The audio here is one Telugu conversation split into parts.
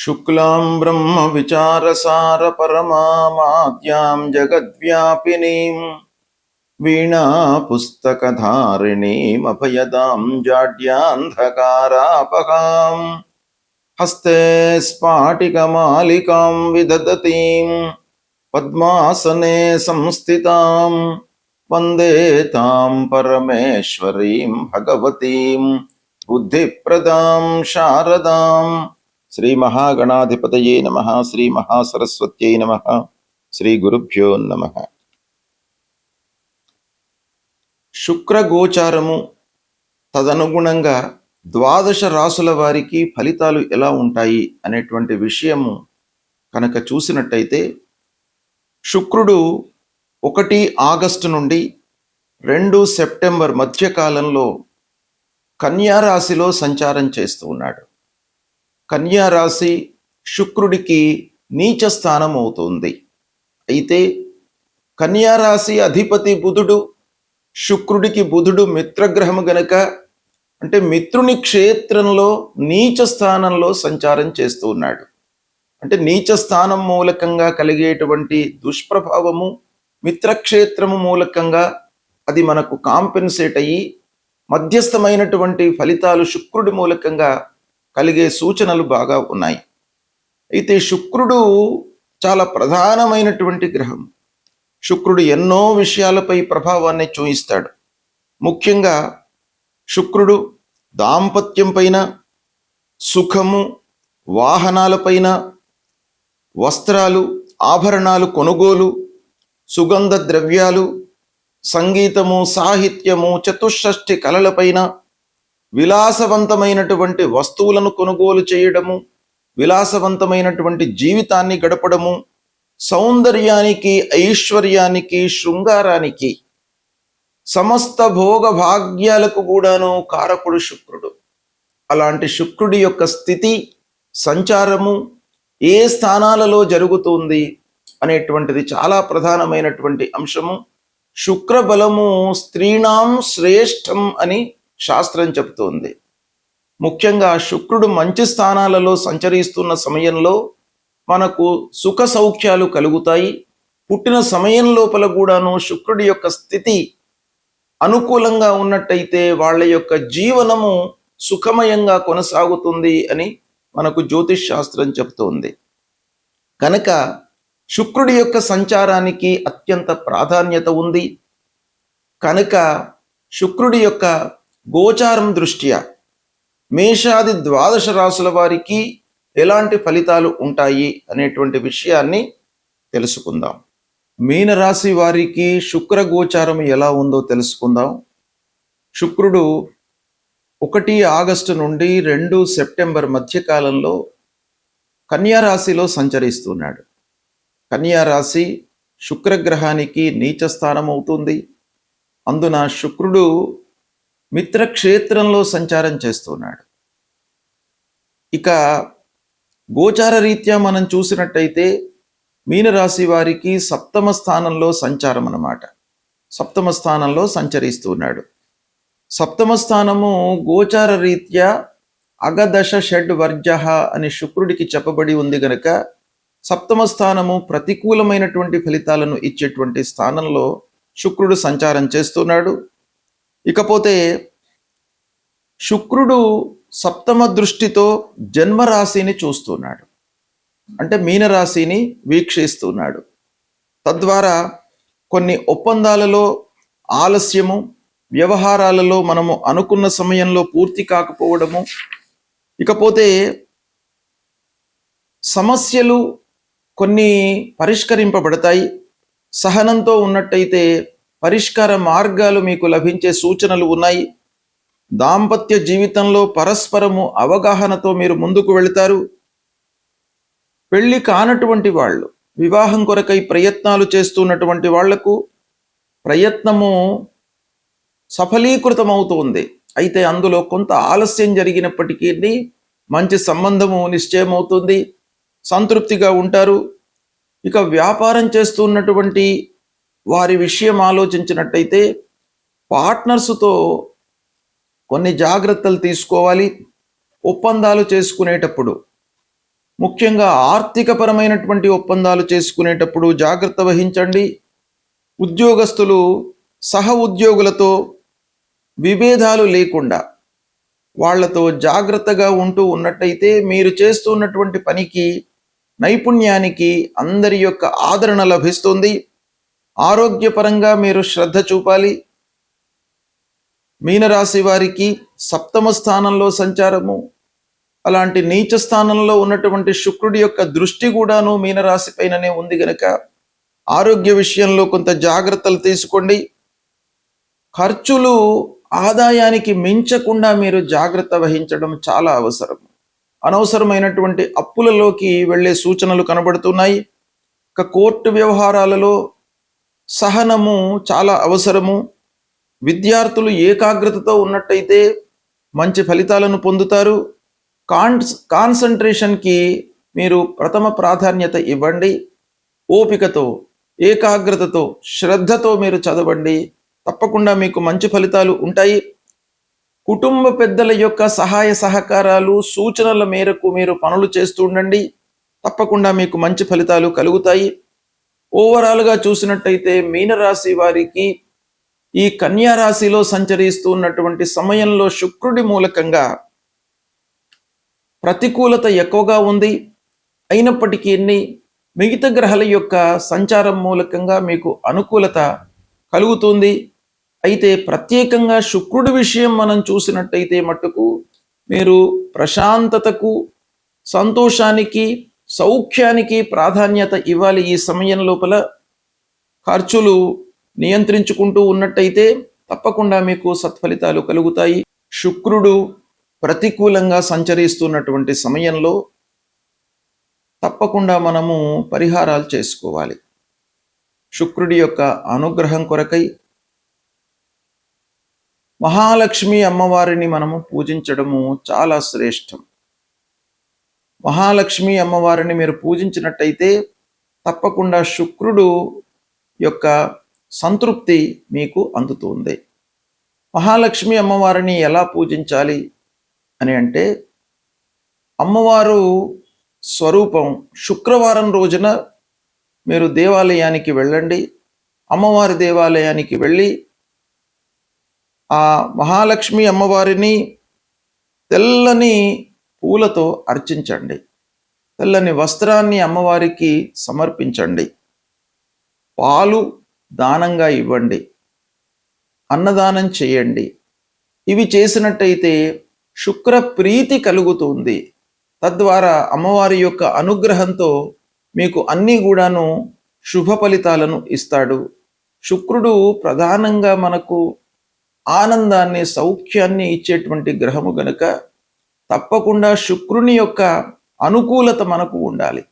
శుక్లాం బ్రహ్మ విచారసార పరమాద్యాం జగద్వ్యాపినీం వీణా పుస్తకధారిణీం అభయదాం జాడ్యాంధకారాపహాం హస్తే స్ఫాటికమాలికాం విదదతీం పద్మాసనే సంస్థితాం వందే తాం పరమేశ్వరీం భగవతీం బుద్ధిప్రదాం శారదాం. శ్రీ మహాగణాధిపతయే నమః. శ్రీ మహాసరస్వత్యై నమః. శ్రీ గురుభ్యో నమః. శుక్రగోచారము తదనుగుణంగా ద్వాదశ రాసుల వారికి ఫలితాలు ఎలా ఉంటాయి అనేటువంటి విషయము కనుక చూసినట్టయితే, శుక్రుడు 1 ఆగస్టు నుండి 2 సెప్టెంబర్ మధ్యకాలంలో కన్యా రాశిలో సంచారం చేస్తూ ఉన్నాడు. కన్యా రాశి శుక్రుడికి నీచ స్థానం అవుతుంది. అయితే కన్యా రాశి అధిపతి బుధుడు, శుక్రుడికి బుధుడు మిత్రగ్రహము గనక, అంటే మిత్రుని క్షేత్రంలో నీచ స్థానంలో సంచారం చేస్తూ ఉన్నాడు. అంటే నీచ స్థానం మూలకంగా కలిగేటువంటి దుష్ప్రభావము మిత్రక్షేత్రము మూలకంగా అది మనకు కాంపెన్సేట్ అయ్యి మధ్యస్థమైనటువంటి ఫలితాలు శుక్రుడి మూలకంగా కలిగే సూచనలు బాగా ఉన్నాయి. అయితే శుక్రుడు చాలా ప్రధానమైనటువంటి గ్రహం. శుక్రుడు ఎన్నో విషయాలపై ప్రభావాన్ని చూయిస్తాడు. ముఖ్యంగా శుక్రుడు దాంపత్యం పైన, సుఖము, వాహనాలపైన, వస్త్రాలు, ఆభరణాలు కొనుగోలు, సుగంధ ద్రవ్యాలు, సంగీతము, సాహిత్యము, చతుషష్ఠి కళలపైన, విలాసవంతమైనటువంటి వస్తువులను కొనుగోలు చేయడము, విలాసవంతమైనటువంటి జీవితాన్ని గడపడము, సౌందర్యానికి, ఐశ్వర్యానికి, శృంగారానికి, సమస్త భోగ భాగ్యాలకు కూడాను కారకుడు శుక్రుడు. అలాంటి శుక్రుడి యొక్క స్థితి, సంచారము ఏ స్థానాలలో జరుగుతుంది అనేటువంటిది చాలా ప్రధానమైనటువంటి అంశము. శుక్ర బలము స్త్రీణాం శ్రేష్టం అని శాస్త్రం చెబుతోంది. ముఖ్యంగా శుక్రుడు మంచి స్థానాలలో సంచరిస్తున్న సమయంలో మనకు సుఖ సౌఖ్యాలు కలుగుతాయి. పుట్టిన సమయం లోపల కూడాను శుక్రుడి యొక్క స్థితి అనుకూలంగా ఉన్నట్టయితే వాళ్ళ యొక్క జీవనము సుఖమయంగా కొనసాగుతుంది అని మనకు జ్యోతిష్ శాస్త్రం చెబుతోంది. కనుక శుక్రుడి యొక్క సంచారానికి అత్యంత ప్రాధాన్యత ఉంది. కనుక శుక్రుడి యొక్క గోచారం దృష్ట్యా మేషాది ద్వాదశ రాసుల వారికి ఎలాంటి ఫలితాలు ఉంటాయి అనేటువంటి విషయాన్ని తెలుసుకుందాం. మీనరాశి వారికి శుక్ర గోచారం ఎలా ఉందో తెలుసుకుందాం. శుక్రుడు 1 ఆగస్టు నుండి 2 సెప్టెంబర్ మధ్యకాలంలో కన్యా రాశిలో సంచరిస్తున్నాడు. కన్యా రాశి శుక్రగ్రహానికి నీచ స్థానం అవుతుంది. అందున శుక్రుడు మిత్రక్షేత్రంలో సంచారం చేస్తున్నాడు. ఇక గోచార రీత్యా మనం చూసినట్టయితే మీనరాశి వారికి 7వ స్థానంలో సంచారం అన్నమాట. 7వ స్థానంలో సంచరిస్తున్నాడు. 7వ స్థానము గోచార రీత్యా అగదశ షడ్ వర్జ అని శుక్రుడికి చెప్పబడి ఉంది గనక 7వ స్థానము ప్రతికూలమైనటువంటి ఫలితాలను ఇచ్చేటువంటి స్థానంలో శుక్రుడు సంచారం చేస్తున్నాడు. ఇకపోతే శుక్రుడు 7వ దృష్టితో జన్మరాశిని చూస్తున్నాడు, అంటే మీనరాశిని వీక్షిస్తున్నాడు. తద్వారా కొన్ని ఒప్పందాలలో ఆలస్యము, వ్యవహారాలలో మనము అనుకున్న సమయంలో పూర్తి కాకపోవడము, ఇకపోతే సమస్యలు కొన్ని పరిష్కరింపబడతాయి. సహనంతో ఉన్నట్టయితే పరిష్కార మార్గాలు మీకు లభించే సూచనలు ఉన్నాయి. దాంపత్య జీవితంలో పరస్పరము అవగాహనతో మీరు ముందుకు వెళతారు. పెళ్లి కానటువంటి వాళ్ళు, వివాహం కొరకై ప్రయత్నాలు చేస్తున్నటువంటి వాళ్లకు ప్రయత్నము సఫలీకృతమవుతుంది. అయితే అందులో కొంత ఆలస్యం జరిగినప్పటికీ మంచి సంబంధము నిశ్చయమవుతుంది, సంతృప్తిగా ఉంటారు. ఇక వ్యాపారం చేస్తున్నటువంటి వారి విషయం ఆలోచించినట్టయితే పార్ట్నర్స్తో కొన్ని జాగ్రత్తలు తీసుకోవాలి. ఒప్పందాలు చేసుకునేటప్పుడు ముఖ్యంగా ఆర్థికపరమైనటువంటి ఒప్పందాలు చేసుకునేటప్పుడు జాగ్రత్త వహించండి. ఉద్యోగస్తులు సహ ఉద్యోగులతో విభేదాలు లేకుండా వాళ్లతో జాగ్రత్తగా ఉంటూ ఉన్నట్టయితే మీరు చేస్తున్నటువంటి పనికి, నైపుణ్యానికి అందరి యొక్క ఆదరణ లభిస్తుంది. ఆరోగ్యపరంగా మీరు శ్రద్ధ చూపాలి. మీనరాశి వారికి సప్తమ స్థానంలో సంచారము, అలాంటి నీచ స్థానంలో ఉన్నటువంటి శుక్రుడి యొక్క దృష్టి కూడాను మీనరాశి పైననే ఉంది గనక ఆరోగ్య విషయంలో కొంత జాగ్రత్తలు తీసుకోండి. ఖర్చులు ఆదాయానికి మించకుండా మీరు జాగ్రత్త వహించడం చాలా అవసరం. అనవసరమైనటువంటి అప్పులలోకి వెళ్ళే సూచనలు కనబడుతున్నాయి. ఇక కోర్టు వ్యవహారాలలో సహనము చాలా అవసరము. విద్యార్థులు ఏకాగ్రతతో ఉన్నట్టయితే మంచి ఫలితాలను పొందుతారు. కాన్సంట్రేషన్కి మీరు ప్రథమ ప్రాధాన్యత ఇవ్వండి. ఓపికతో, ఏకాగ్రతతో, శ్రద్ధతో మీరు చదవండి. తప్పకుండా మీకు మంచి ఫలితాలు ఉంటాయి. కుటుంబ పెద్దల యొక్క సహాయ సహకారాలు, సూచనల మేరకు మీరు పనులు చేస్తూ ఉండండి. తప్పకుండా మీకు మంచి ఫలితాలు కలుగుతాయి. ఓవరాల్గా చూసినట్టయితే మీనరాశి వారికి ఈ కన్యా రాశిలో సంచరిస్తూ ఉన్నటువంటి సమయంలో శుక్రుడి మూలకంగా ప్రతికూలత ఎక్కువగా ఉంది. అయినప్పటికీ మిగతా గ్రహాల యొక్క సంచారం మూలకంగా మీకు అనుకూలత కలుగుతుంది. అయితే ప్రత్యేకంగా శుక్రుడి విషయం మనం చూసినట్టయితే మట్టుకు మీరు ప్రశాంతతకు, సంతోషానికి, సౌఖ్యానికి ప్రాధాన్యత ఇవ్వాలి. ఈ సమయం లోపల ఖర్చులు నియంత్రించుకుంటూ ఉన్నట్టయితే తప్పకుండా మీకు సత్ఫలితాలు కలుగుతాయి. శుక్రుడు ప్రతికూలంగా సంచరిస్తున్నటువంటి సమయంలో తప్పకుండా మనము పరిహారాలు చేసుకోవాలి. శుక్రుడి యొక్క అనుగ్రహం కొరకై మహాలక్ష్మి అమ్మవారిని మనము పూజించడము చాలా శ్రేష్టం. మహాలక్ష్మి అమ్మవారిని మీరు పూజించినట్టయితే తప్పకుండా శుక్రుడు యొక్క సంతృప్తి మీకు అందుతుంది. మహాలక్ష్మి అమ్మవారిని ఎలా పూజించాలి అని అంటే, అమ్మవారు స్వరూపం శుక్రవారం రోజున మీరు దేవాలయానికి వెళ్ళండి. అమ్మవారి దేవాలయానికి వెళ్ళి ఆ మహాలక్ష్మి అమ్మవారిని తెల్లని పూలతో అర్చించండి. తెల్లని వస్త్రాన్ని అమ్మవారికి సమర్పించండి. పాలు దానంగా ఇవ్వండి. అన్నదానం చేయండి. ఇవి చేసినట్టయితే శుక్ర ప్రీతి కలుగుతుంది. తద్వారా అమ్మవారి యొక్క అనుగ్రహంతో మీకు అన్నీ కూడాను శుభ ఫలితాలను ఇస్తాడు. శుక్రుడు ప్రధానంగా మనకు ఆనందాన్ని, సౌఖ్యాన్ని ఇచ్చేటువంటి గ్రహము గనుక తప్పకుండా శుక్రుని యొక్క అనుకూలత మనకు ఉండాలి.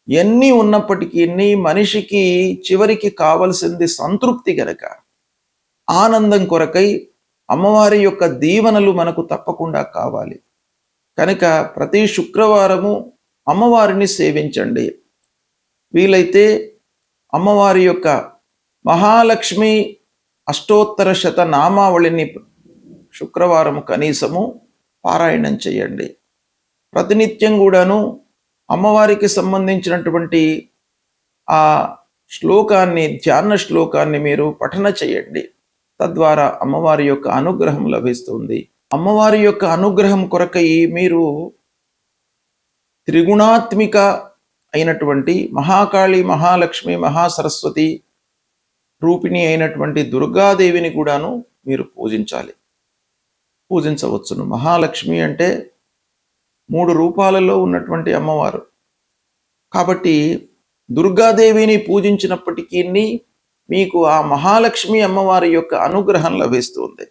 ఎన్ని ఉన్నప్పటికీ మనిషికి చివరికి కావలసింది సంతృప్తి గనక, ఆనందం కొరకై అమ్మవారి యొక్క దీవెనలు మనకు తప్పకుండా కావాలి. కనుక ప్రతి శుక్రవారము అమ్మవారిని సేవించండి. వీలైతే అమ్మవారి యొక్క మహాలక్ష్మి అష్టోత్తర శత నామావళిని శుక్రవారం కనీసము పారాయణం చేయండి. ప్రతినిత్యం కూడాను అమ్మవారికి సంబంధించినటువంటి ఆ శ్లోకాన్ని, ధ్యాన శ్లోకాన్ని మీరు పఠన చేయండి. తద్వారా అమ్మవారి యొక్క అనుగ్రహం లభిస్తుంది. అమ్మవారి యొక్క అనుగ్రహం కొరకై మీరు త్రిగుణాత్మిక అయినటువంటి మహాకాళి, మహాలక్ష్మి, మహాసరస్వతి రూపిణి అయినటువంటి దుర్గాదేవిని కూడాను మీరు పూజించవచ్చును. మహాలక్ష్మి అంటే 3 రూపాలలో ఉన్నటువంటి అమ్మవారు. కాబట్టి దుర్గాదేవిని పూజించినప్పటికీ మీకు ఆ మహాలక్ష్మి అమ్మవారి యొక్క అనుగ్రహం లభిస్తుంది.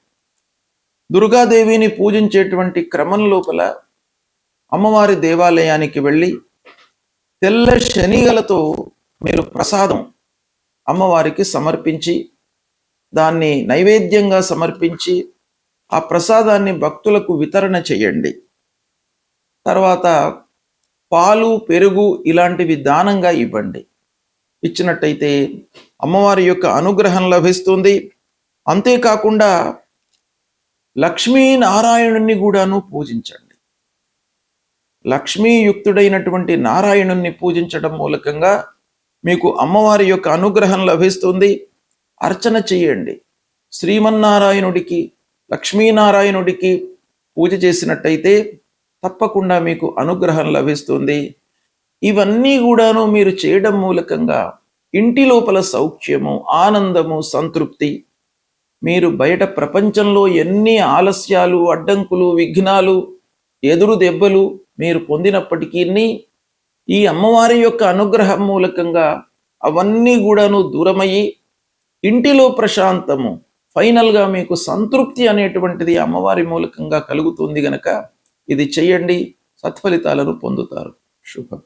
దుర్గాదేవిని పూజించేటువంటి క్రమం లోపల అమ్మవారి దేవాలయానికి వెళ్ళి తెల్ల శనిగలతో మీరు ప్రసాదం అమ్మవారికి సమర్పించి, దాన్ని నైవేద్యంగా సమర్పించి ఆ ప్రసాదాన్ని భక్తులకు వితరణ చేయండి. తర్వాత పాలు, పెరుగు ఇలాంటివి దానంగా ఇవ్వండి. ఇచ్చినట్టయితే అమ్మవారి యొక్క అనుగ్రహం లభిస్తుంది. అంతేకాకుండా లక్ష్మీనారాయణుని కూడాను పూజించండి. లక్ష్మీయుక్తుడైనటువంటి నారాయణుణ్ణి పూజించడం మూలకంగా మీకు అమ్మవారి యొక్క అనుగ్రహం లభిస్తుంది. అర్చన చెయ్యండి. శ్రీమన్నారాయణుడికి, లక్ష్మీనారాయణుడికి పూజ చేసినట్టయితే తప్పకుండా మీకు అనుగ్రహం లభిస్తుంది. ఇవన్నీ కూడాను మీరు చేయడం మూలకంగా ఇంటి లోపల సౌఖ్యము, ఆనందము, సంతృప్తి, మీరు బయట ప్రపంచంలో ఎన్ని ఆలస్యాలు, అడ్డంకులు, విఘ్నాలు, ఎదురు దెబ్బలు మీరు పొందినప్పటికీ ఈ అమ్మవారి యొక్క అనుగ్రహం మూలకంగా అవన్నీ కూడాను దూరమయ్యి ఇంటిలో ప్రశాంతము, ఫైనల్గా మీకు సంతృప్తి అనేటువంటిది అమ్మవారి మూలకంగా కలుగుతుంది గనక ఇది చెయ్యండి, సత్ఫలితాలను పొందుతారు. శుభం.